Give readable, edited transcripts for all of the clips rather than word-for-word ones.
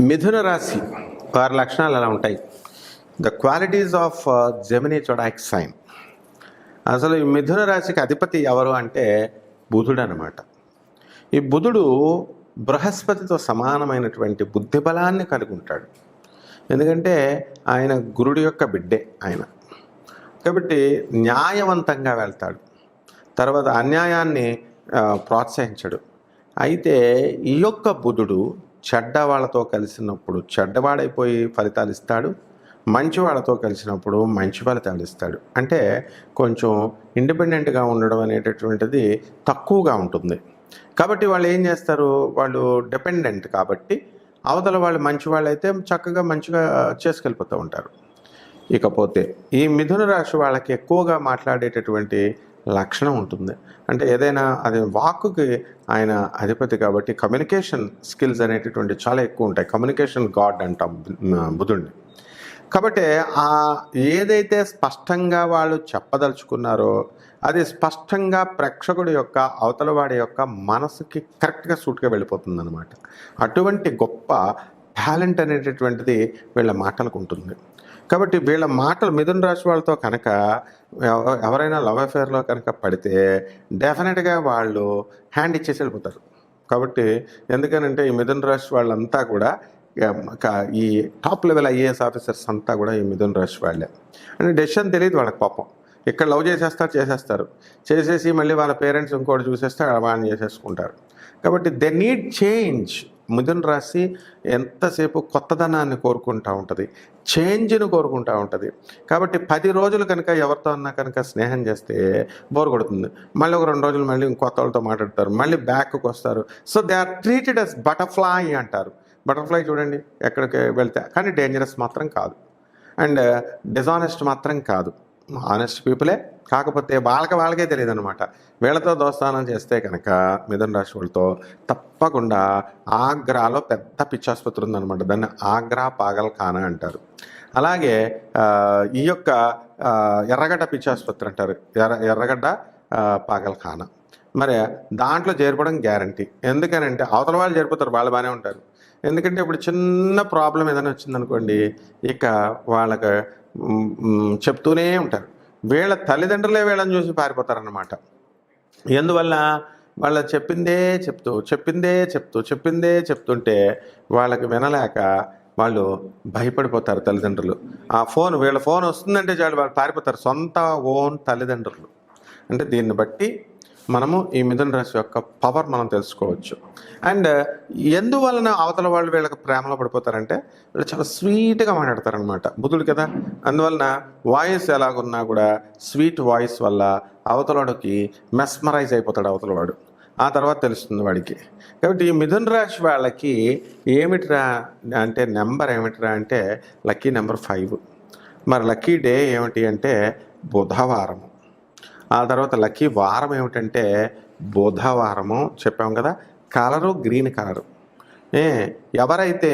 మిథున రాశి వారి లక్షణాలు ఎలా ఉంటాయి? The qualities of Gemini zodiac sign. అసలు ఈ మిథున రాశికి అధిపతి ఎవరు అంటే బుధుడు అనమాట. ఈ బుధుడు బృహస్పతితో సమానమైనటువంటి బుద్ధి బలాన్ని కలిగి ఉంటాడు. ఎందుకంటే ఆయన గురుడి యొక్క బిడ్డే ఆయన, కాబట్టి న్యాయవంతంగా వెళ్తాడు. తర్వాత అన్యాయాన్ని ప్రోత్సహించడు. అయితే ఈ యొక్క బుధుడు చెడ్డ వాళ్ళతో కలిసినప్పుడు చెడ్డవాడైపోయి ఫలితాలు ఇస్తాడు, మంచి వాళ్ళతో కలిసినప్పుడు మంచి ఫలితాలు ఇస్తాడు. అంటే కొంచెం ఇండిపెండెంట్గా ఉండడం అనేటటువంటిది తక్కువగా ఉంటుంది. కాబట్టి వాళ్ళు ఏం చేస్తారు, వాళ్ళు డిపెండెంట్ కాబట్టి అవతల వాళ్ళు మంచి వాళ్ళు అయితే చక్కగా మంచిగా చేసుకెళ్ళిపోతూ ఉంటారు. ఇకపోతే ఈ మిథున రాశి వాళ్ళకి ఎక్కువగా మాట్లాడేటటువంటి లక్షణం ఉంటుంది. అంటే ఏదైనా అది వాక్కుకి ఆయన అధిపతి కాబట్టి కమ్యూనికేషన్ స్కిల్స్ అనేటటువంటి చాలా ఎక్కువ ఉంటాయి. కమ్యూనికేషన్ గాడ్ అంటాం బుధుడిని. కాబట్టి ఏదైతే స్పష్టంగా వాళ్ళు చెప్పదలుచుకున్నారో అది స్పష్టంగా ప్రేక్షకుడి యొక్క అవతల వాడి యొక్క మనసుకి కరెక్ట్గా సూట్గా వెళ్ళిపోతుంది అనమాట. అటువంటి గొప్ప టాలెంట్ అనేటటువంటిది వీళ్ళ మాటలకు ఉంటుంది. కాబట్టి వీళ్ళ మాటలు మిథున రాశి వాళ్ళతో కనుక ఎవరైనా లవ్ అఫేర్లో కనుక పడితే డెఫినెట్గా వాళ్ళు హ్యాండ్ ఇచ్చేసి వెళ్ళిపోతారు. కాబట్టి ఎందుకనంటే ఈ మిథున రాశి వాళ్ళంతా కూడా ఈ టాప్ లెవెల్ ఐఏఎస్ ఆఫీసర్స్ అంతా కూడా ఈ మిథున రాశి వాళ్ళే. అంటే డెసిషన్ తెలియదు వాళ్ళకి పాపం. ఇక్కడ లవ్ చేసేస్తారు, చేసేసి మళ్ళీ వాళ్ళ పేరెంట్స్ ఇంకోటి చూసేస్తే వాళ్ళని చేసేసుకుంటారు. కాబట్టి దే నీడ్ చేంజ్. మిథున రాశి ఎంతసేపు కొత్తదనాన్ని కోరుకుంటూ ఉంటుంది, చేంజ్ను కోరుకుంటూ ఉంటుంది. కాబట్టి 10 రోజులు కనుక ఎవరితో అన్నా కనుక స్నేహం చేస్తే బోర్ కొడుతుంది. మళ్ళీ ఒక 2 రోజులు మళ్ళీ కొత్త వాళ్ళతో మాట్లాడతారు, మళ్ళీ బ్యాక్కి వస్తారు. So they are treated as butterfly అంటారు. బటర్ఫ్లై చూడండి ఎక్కడికి వెళ్తే, కానీ డేంజరస్ మాత్రం కాదు, అండ్ డిజానెస్ట్ మాత్రం కాదు. ఆనెస్ట్ పీపులే, కాకపోతే వాళ్ళకే తెలియదు అనమాట. వీళ్ళతో దోస్తానం చేస్తే కనుక మిథున రాశి వాళ్ళతో తప్పకుండా ఆగ్రాలో పెద్ద పిచ్చాసుపత్రి ఉందన్నమాట. దాన్ని ఆగ్రా పాగల్ ఖానా అంటారు. అలాగే ఈ యొక్క ఎర్రగడ్డ పిచ్చాసుపత్రి అంటారు, ఎర్రగడ్డ పాగల్ ఖానా. మరి దాంట్లో చేరిపోవడం గ్యారంటీ. ఎందుకనంటే అవతల వాళ్ళు చేరిపోతారు, వాళ్ళు బాగానే ఉంటారు. ఎందుకంటే ఇప్పుడు చిన్న ప్రాబ్లం ఏదైనా వచ్చిందనుకోండి, ఇక వాళ్ళకి చెప్తూనే ఉంటారు. వీళ్ళ తల్లిదండ్రులే వీళ్ళని చూసి పారిపోతారన్నమాట. ఎందువల్ల వాళ్ళ చెప్పిందే చెప్తుంటే వాళ్ళకి వినలేక వాళ్ళు భయపడిపోతారు తల్లిదండ్రులు. వీళ్ళ ఫోన్ వస్తుందంటే చాలు వాళ్ళు పారిపోతారు, సొంత ఓన్ తల్లిదండ్రులు. అంటే దీన్ని బట్టి మనము ఈ మిథున రాశి యొక్క పవర్ మనం తెలుసుకోవచ్చు. అండ్ ఎందువలన అవతల వాళ్ళు వీళ్ళకి ప్రేమలో పడిపోతారంటే వీళ్ళు చాలా స్వీట్గా మాట్లాడతారనమాట. బుధుడు కదా, అందువలన వాయిస్ ఎలాగున్నా కూడా స్వీట్ వాయిస్ వల్ల అవతలవాడికి మెస్మరైజ్ అయిపోతాడు అవతలవాడు. ఆ తర్వాత తెలుస్తుంది వాడికి. కాబట్టి ఈ మిథున రాశి వాళ్ళకి ఏమిటిరా అంటే నెంబర్ ఏమిటిరా అంటే లక్కీ నెంబర్ 5. మరి లక్కీ డే ఏమిటి అంటే బుధవారము. ఆ తర్వాత లక్కీ వారం ఏమిటంటే బుధవారము చెప్పాము కదా. Colour green colour. ఎవరైతే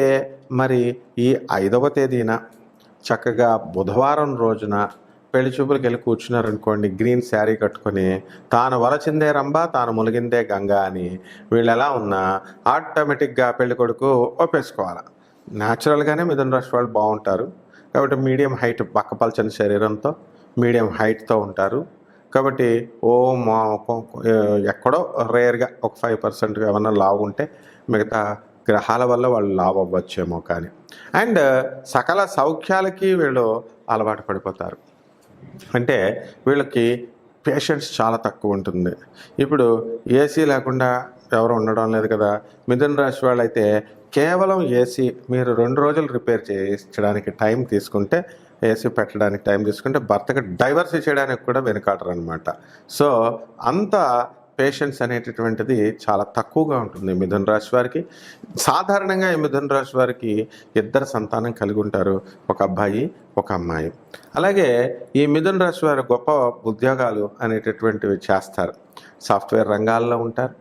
మరి ఈ 5వ తేదీన చక్కగా బుధవారం రోజున పెళ్లి చూపులకు వెళ్ళి కూర్చున్నారనుకోండి, గ్రీన్ శారీ కట్టుకొని తాను వరచిందే రంభ తాను ములిగిందే గంగా అని వీళ్ళు ఎలా ఉన్నా ఆటోమేటిక్గా పెళ్లి కొడుకు ఒప్పేసుకోవాలి. న్యాచురల్గానే మిథున రాశి వాళ్ళు బాగుంటారు. కాబట్టి మీడియం హైట్, బక్కపల్చని శరీరంతో మీడియం హైట్తో ఉంటారు. కాబట్టి ఎక్కడో రేర్గా ఒక 5% ఏమన్నా లావు ఉంటే మిగతా గ్రహాల వల్ల వాళ్ళు లావు అవ్వచ్చేమో కానీ. అండ్ సకల సౌఖ్యాలకి వీళ్ళు అలవాటు పడిపోతారు. అంటే వీళ్ళకి పేషెన్స్ చాలా తక్కువ ఉంటుంది. ఇప్పుడు ఏసీ లేకుండా ఎవరు ఉండడం లేదు కదా. మిథున రాశి వాళ్ళైతే కేవలం ఏసీ మీరు 2 రోజులు రిపేర్ చేయించడానికి టైం తీసుకుంటే, ఏసీ పెట్టడానికి టైం తీసుకుంటే భర్తకు డైవర్స్ ఇచ్చేయడానికి కూడా వెనుకాడరు అనమాట. సో అంత పేషెన్స్ అనేటటువంటిది చాలా తక్కువగా ఉంటుంది మిథున రాశి వారికి. సాధారణంగా ఈ మిథున రాశి వారికి 2 సంతానం కలిగి ఉంటారు, ఒక అబ్బాయి ఒక అమ్మాయి. అలాగే ఈ మిథున రాశి వారు గొప్ప ఉద్యోగాలు అనేటటువంటివి చేస్తారు. సాఫ్ట్వేర్ రంగాల్లో ఉంటారు.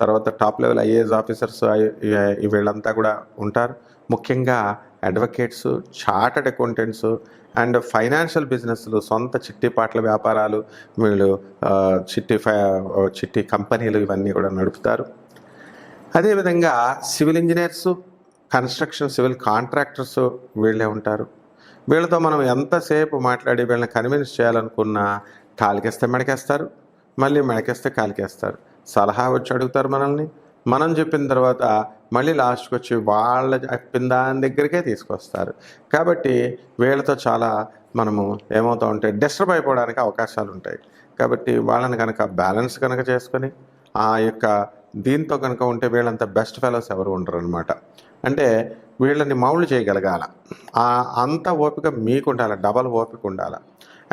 తర్వాత టాప్ లెవెల్ ఐఏఎస్ ఆఫీసర్స్ వీళ్ళంతా కూడా ఉంటారు. ముఖ్యంగా advocates, chartered accountants and financial బిజినెస్లు, సొంత చిట్టిపాట్ల వ్యాపారాలు, వీళ్ళు చిట్టి కంపెనీలు ఇవన్నీ కూడా నడుపుతారు. అదేవిధంగా civil engineers, construction civil contractors వీళ్ళే ఉంటారు. వీళ్ళతో మనం ఎంతసేపు మాట్లాడి వీళ్ళని కన్విన్స్ చేయాలనుకున్నా కాలికేస్తే మెడకేస్తారు, మళ్ళీ మెడకేస్తే కాలికేస్తారు. సలహా వచ్చి అడుగుతారు మనల్ని, మనం చెప్పిన తర్వాత మళ్ళీ లాస్ట్కి వచ్చి వాళ్ళ చెప్పిన దాని దగ్గరికే తీసుకొస్తారు. కాబట్టి వీళ్ళతో చాలా మనము ఏమవుతా ఉంటే డిస్టర్బ్ అయిపోవడానికి అవకాశాలు ఉంటాయి. కాబట్టి వాళ్ళని కనుక బ్యాలెన్స్ కనుక చేసుకొని ఆ యొక్క దీంతో కనుక ఉంటే వీళ్ళంత బెస్ట్ ఫెలోస్ ఎవరు ఉండరు అనమాట. అంటే వీళ్ళని మౌల్డ్ చేయగలగాల, అంత ఓపిక మీకు ఉండాలి, డబల్ ఓపిక ఉండాలి.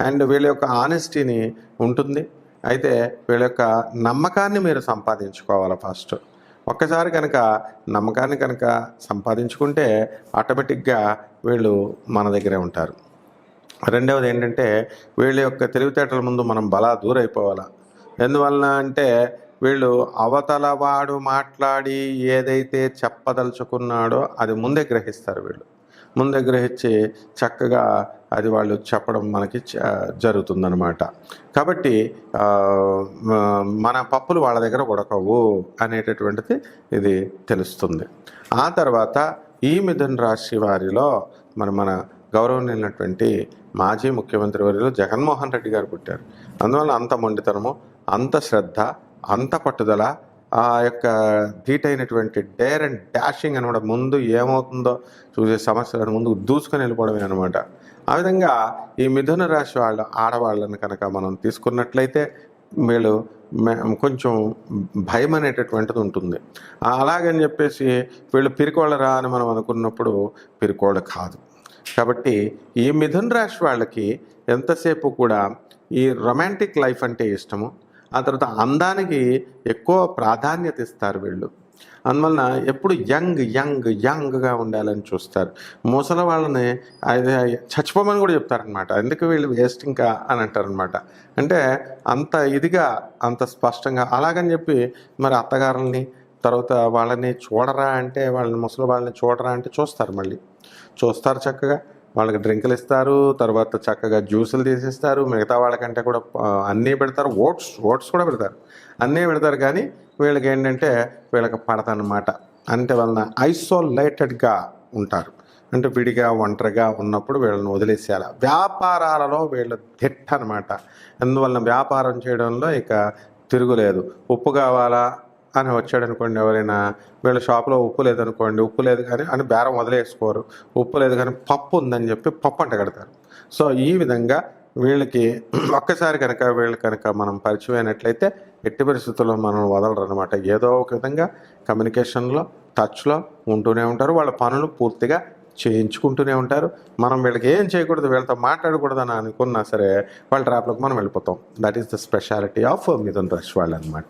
అండ్ వీళ్ళ యొక్క ఆనెస్టీని ఉంటుంది. అయితే వీళ్ళ యొక్క నమ్మకాన్ని మీరు సంపాదించుకోవాలి ఫస్ట్. ఒక్కసారి కనుక నమ్మకాన్ని కనుక సంపాదించుకుంటే ఆటోమేటిక్గా వీళ్ళు మన దగ్గరే ఉంటారు. రెండవది ఏంటంటే వీళ్ళ యొక్క తెలివితేటల ముందు మనం బలా దూరైపోవాలా. ఎందువలన అంటే వీళ్ళు అవతల వాడు మాట్లాడి ఏదైతే చెప్పదలుచుకున్నాడో అది ముందే గ్రహిస్తారు. వీళ్ళు ముందే గ్రహించి చక్కగా అది వాళ్ళు చెప్పడం మనకి జరుగుతుందన్నమాట. కాబట్టి మన పప్పులు వాళ్ళ దగ్గర ఉడకవు అనేటటువంటిది ఇది తెలుస్తుంది. ఆ తర్వాత ఈ మిథున రాశి వారిలో మన గౌరవనీయులైనటువంటి మాజీ ముఖ్యమంత్రి వర్యులు జగన్మోహన్ రెడ్డి గారు పుట్టారు. అందువల్ల అంత మొండితనము, అంత శ్రద్ధ, అంత పట్టుదల, ఆ యొక్క ధీటైనటువంటి డేర్ అండ్ డాషింగ్ అనమాట. ముందు ఏమవుతుందో చూసే సమస్యలను ముందు దూసుకొని వెళ్ళిపోవడమే అనమాట. ఆ విధంగా ఈ మిథున రాశి ఆడవాళ్ళని కనుక మనం తీసుకున్నట్లయితే వీళ్ళు కొంచెం భయం అనేటటువంటిది ఉంటుంది. అలాగని చెప్పేసి వీళ్ళు పిరికోళ్ళరా అని మనం అనుకున్నప్పుడు పిరికోళ్ళు కాదు. కాబట్టి ఈ మిథున రాశి వాళ్ళకి ఎంతసేపు కూడా ఈ రొమాంటిక్ లైఫ్ అంటే ఇష్టము. ఆ తర్వాత అందానికి ఎక్కువ ప్రాధాన్యత ఇస్తారు వీళ్ళు. అందువలన ఎప్పుడు యంగ్గా ఉండాలని చూస్తారు. ముసలి వాళ్ళని చచ్చిపోమని కూడా చెప్తారనమాట. ఎందుకు వీళ్ళు వేస్ట్ ఇంకా అని అంటారనమాట. అంటే అంత ఇదిగా, అంత స్పష్టంగా అలాగని చెప్పి మరి అత్తగారుల్ని తర్వాత వాళ్ళని చూడరా అంటే, వాళ్ళని ముసలి వాళ్ళని చూడరా అంటే చూస్తారు. మళ్ళీ చూస్తారు, చక్కగా వాళ్ళకి డ్రింకులు ఇస్తారు, తర్వాత చక్కగా జ్యూసులు తీసిస్తారు. మిగతా వాళ్ళకంటే కూడా అన్నీ పెడతారు, ఓట్స్ కూడా పెడతారు, అన్నీ పెడతారు. కానీ వీళ్ళకి ఏంటంటే వీళ్ళకి పడదన్నమాట. అంటే వలన ఐసోలేటెడ్గా ఉంటారు. అంటే విడిగా ఒంటరిగా ఉన్నప్పుడు వీళ్ళని వదిలేసేయాలి. వ్యాపారాలలో వీళ్ళు దిట్ట అనమాట. అందువలన వ్యాపారం చేయడంలో ఇక తిరుగులేదు. ఉప్పు కావాలా అని వచ్చాడు అనుకోండి ఎవరైనా, వీళ్ళ షాప్లో ఉప్పు లేదనుకోండి, ఉప్పు లేదు కానీ అని బేరం వదిలేసుకోరు. ఉప్పు లేదు కానీ పప్పు ఉందని చెప్పి పప్పు అంట కడతారు. సో ఈ విధంగా వీళ్ళకి ఒక్కసారి కనుక వీళ్ళు కనుక మనం పరిచయం అయినట్లయితే ఎట్టి పరిస్థితుల్లో మనం వదలరు అనమాట. ఏదో ఒక విధంగా కమ్యూనికేషన్లో, టచ్లో ఉంటూనే ఉంటారు. వాళ్ళ పనులు పూర్తిగా చేయించుకుంటూనే ఉంటారు. మనం వీళ్ళకి ఏం చేయకూడదు, వీళ్ళతో మాట్లాడకూడదని అనుకున్నా సరే వాళ్ళ ట్రాప్లోకి మనం వెళ్ళిపోతాం. That is the speciality of మిథున రాశి వాళ్ళు అనమాట.